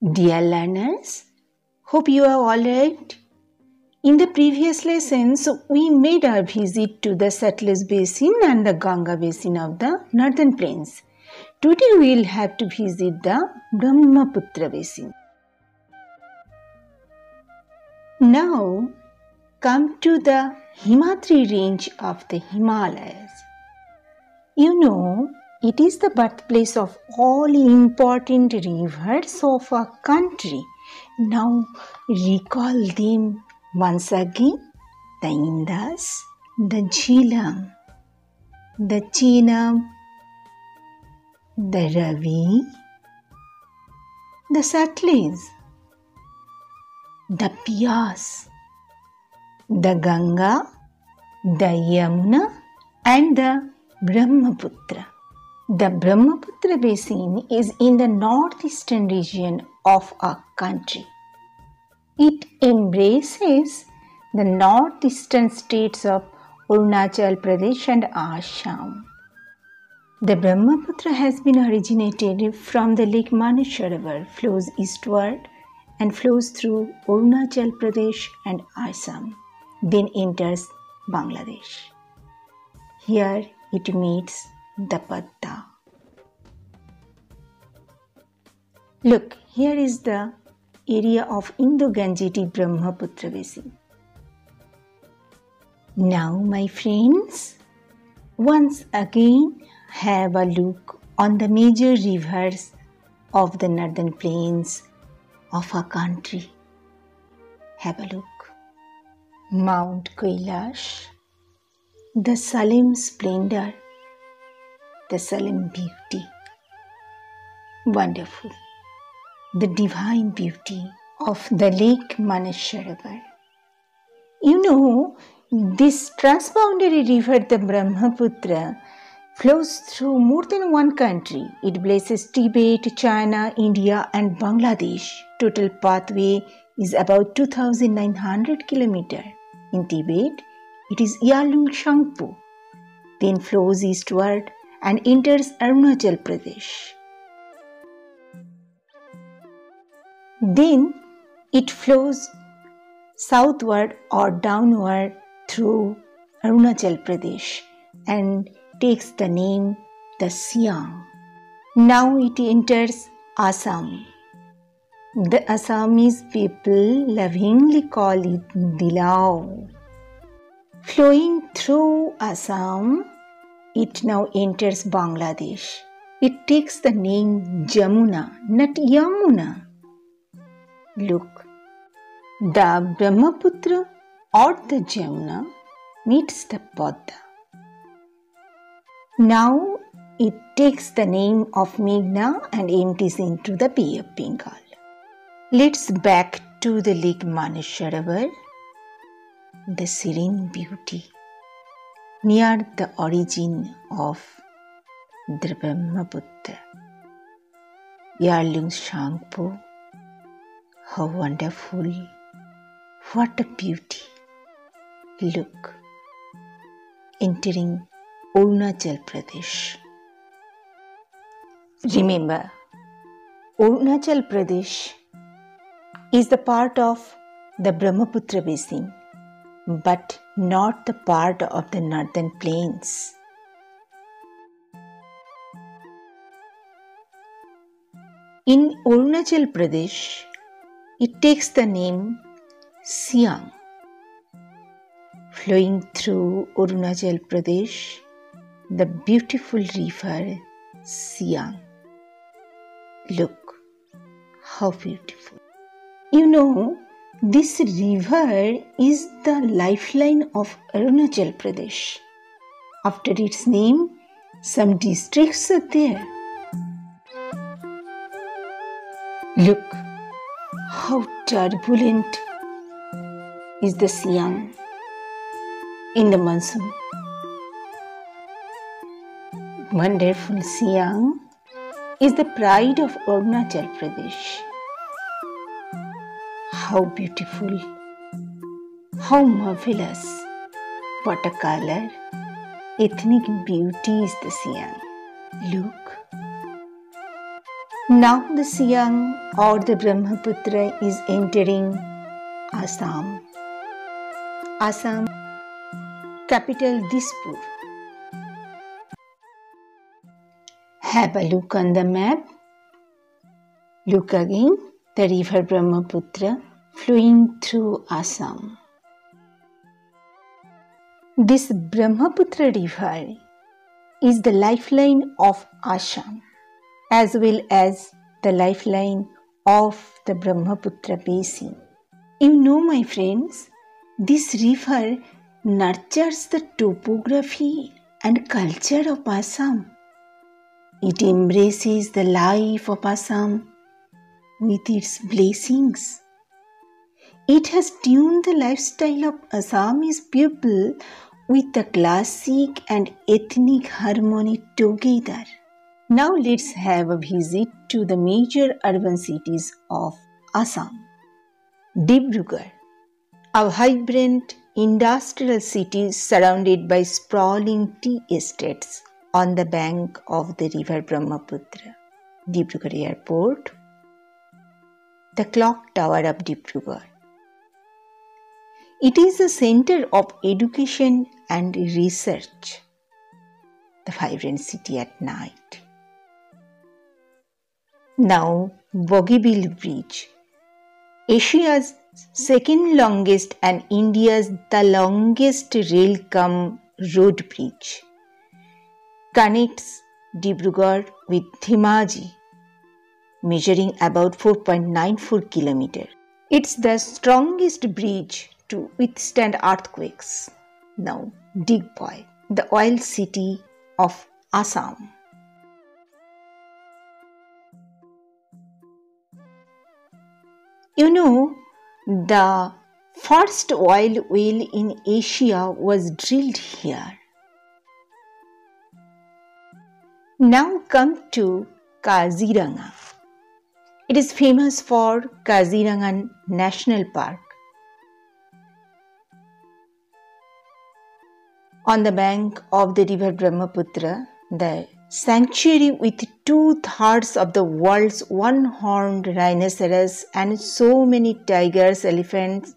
Dear learners, hope you are all right. In the previous lessons, we made our visit to the Satluj Basin and the Ganga Basin of the Northern Plains. Today we will have to visit the Brahmaputra Basin. Now come to the Himadri range of the Himalayas. You know, it is the birthplace of all important rivers of our country. Now recall them once again: the Indus, the Jhelum, the Chenab, the Ravi, the Satluj, the Beas, the Ganga, the Yamuna and the Brahmaputra. The Brahmaputra Basin is in the northeastern region of our country. It embraces the northeastern states of Arunachal Pradesh and Assam. The Brahmaputra has been originated from the Lake Manesarovar, flows eastward and flows through Arunachal Pradesh and Assam, then enters Bangladesh. Here it meets the Padma. Look, here is the area of Indo-Gangetic Brahmaputra Basin. Now, my friends, once again have a look on the major rivers of the northern plains of our country. Have a look. Mount Kailash, the Salem splendor, the Salem beauty. Wonderful. The divine beauty of the Lake Manesarovar. You know, this transboundary river, the Brahmaputra, flows through more than one country. It blesses Tibet, China, India and Bangladesh. Total pathway is about 2,900 kilometers. In Tibet, it is Yarlung Shangpo, then flows eastward and enters Arunachal Pradesh. Then it flows southward or downward through Arunachal Pradesh and takes the name the Siang. Now it enters Assam. The Assamese people lovingly call it Dilao. Flowing through Assam, it now enters Bangladesh. It takes the name Jamuna, not Yamuna. Look, the Brahmaputra or the Jamuna meets the Padma. Now it takes the name of Meghna and empties into the Bay of Bengal. Let's back to the Lake Manesarovar, the serene beauty near the origin of the Brahmaputra. Yarlung Shangpo. How wonderful! What a beauty! Look, entering Arunachal Pradesh. Remember, Arunachal Pradesh is the part of the Brahmaputra Basin, but not the part of the northern plains. In Arunachal Pradesh, it takes the name Siang. Flowing through Arunachal Pradesh, the beautiful river Siang. Look, how beautiful. You know, this river is the lifeline of Arunachal Pradesh. After its name, some districts are there. Look, how turbulent is the Siang in the monsoon. Wonderful Siang is the pride of Arunachal Pradesh. How beautiful, how marvelous, what a color, ethnic beauty is the Siang. Look, Now the Siang or the Brahmaputra is entering Assam. Assam, capital Dispur. Have a look on the map. Look again, the river Brahmaputra flowing through Assam. This Brahmaputra river is the lifeline of Assam as well as the lifeline of the Brahmaputra basin. You know, my friends, this river nurtures the topography and culture of Assam. It embraces the life of Assam with its blessings. It has tuned the lifestyle of Assamese people with the classic and ethnic harmony together. Now let's have a visit to the major urban cities of Assam. Dibrugarh, a vibrant industrial city surrounded by sprawling tea estates on the bank of the river Brahmaputra. Dibrugarh Airport, the clock tower of Dibrugarh. It is a center of education and research, the vibrant city at night. Now, Bogibeel Bridge, Asia's second longest and India's the longest rail-cum-road bridge, connects Dibrugarh with Dhemaji, measuring about 4.94 kilometers. It's the strongest bridge to withstand earthquakes. Now, Digboi, the oil city of Assam. You know, the first oil well in Asia was drilled here. Now come to Kaziranga. It is famous for Kaziranga National Park. On the bank of the river Brahmaputra, the sanctuary with 2/3 of the world's one-horned rhinoceros and so many tigers, elephants,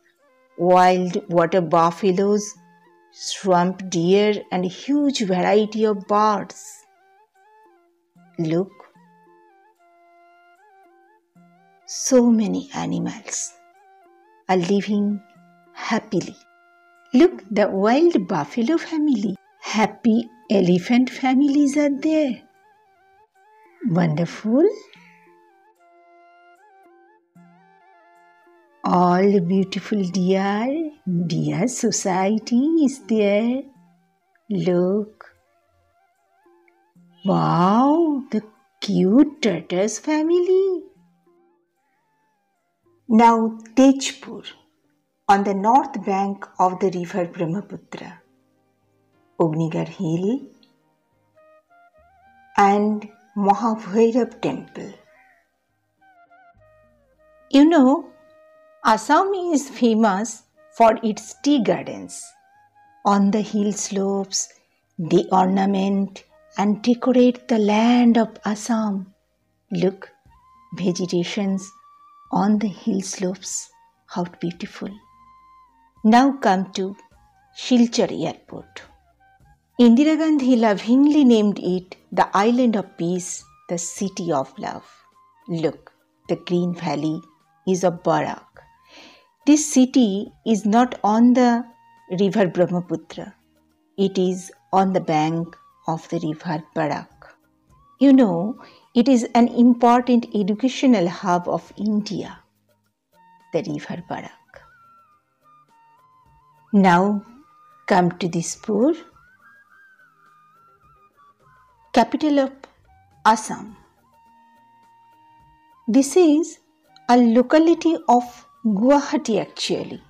wild water buffaloes, swamp deer and a huge variety of birds. Look, so many animals are living happily. Look, the wild buffalo family, happy elephant families are there. Wonderful. All beautiful deer society is there. Look. Wow, the cute tortoise family. Now Tejpur, on the north bank of the river Brahmaputra, Agnigarh Hill and Mahabhairav Temple. You know, Assam is famous for its tea gardens. On the hill slopes, they ornament and decorate the land of Assam. Look, vegetations on the hill slopes, how beautiful. Now come to Silchar Airport. Indira Gandhi lovingly named it the Island of Peace, the City of Love. Look, the green valley is of Barak. This city is not on the river Brahmaputra. It is on the bank of the river Barak. You know, it is an important educational hub of India, the river Barak. Now come to Dispur, capital of Assam. This is a locality of Guwahati actually.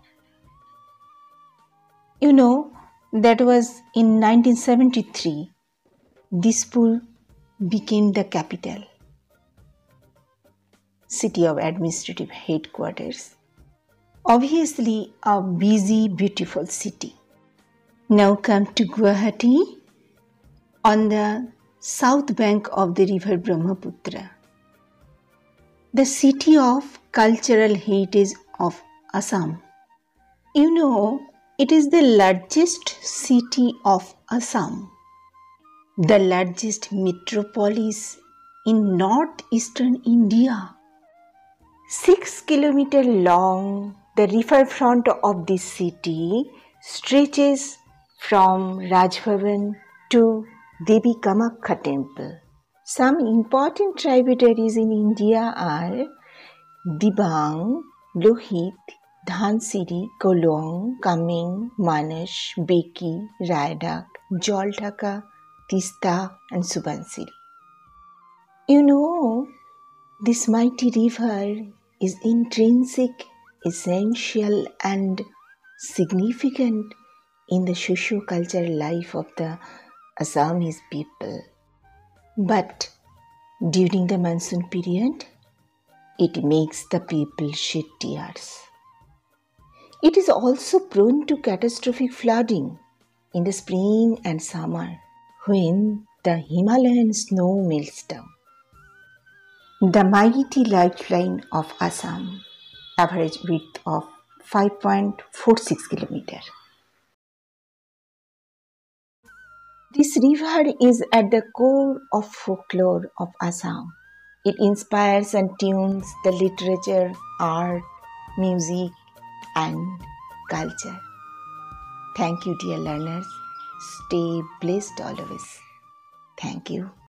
You know, that was in 1973, Dispur became the capital, city of administrative headquarters. Obviously a busy, beautiful city. Now come to Guwahati on the south bank of the river Brahmaputra. the city of cultural heritage of Assam. You know, it is the largest city of Assam, the largest metropolis in northeastern India. 6 kilometers long, the riverfront of this city stretches from Rajbhavan to Devi Kamakha temple. Some important tributaries in India are Dibang, Lohit, Dhansiri, Kolong, Kameng, Manas, Beki, Raidak, Jaldhaka, Tista and Subansiri. You know, this mighty river is intrinsic, essential and significant in the socio-cultural life of the Assamese people. But during the monsoon period, it makes the people shed tears. It is also prone to catastrophic flooding in the spring and summer when the Himalayan snow melts down. The mighty lifeline of Assam, average width of 5.46 kilometers. This river is at the core of folklore of Assam. It inspires and tunes the literature, art, music, and culture. Thank you, dear learners. Stay blessed always. Thank you.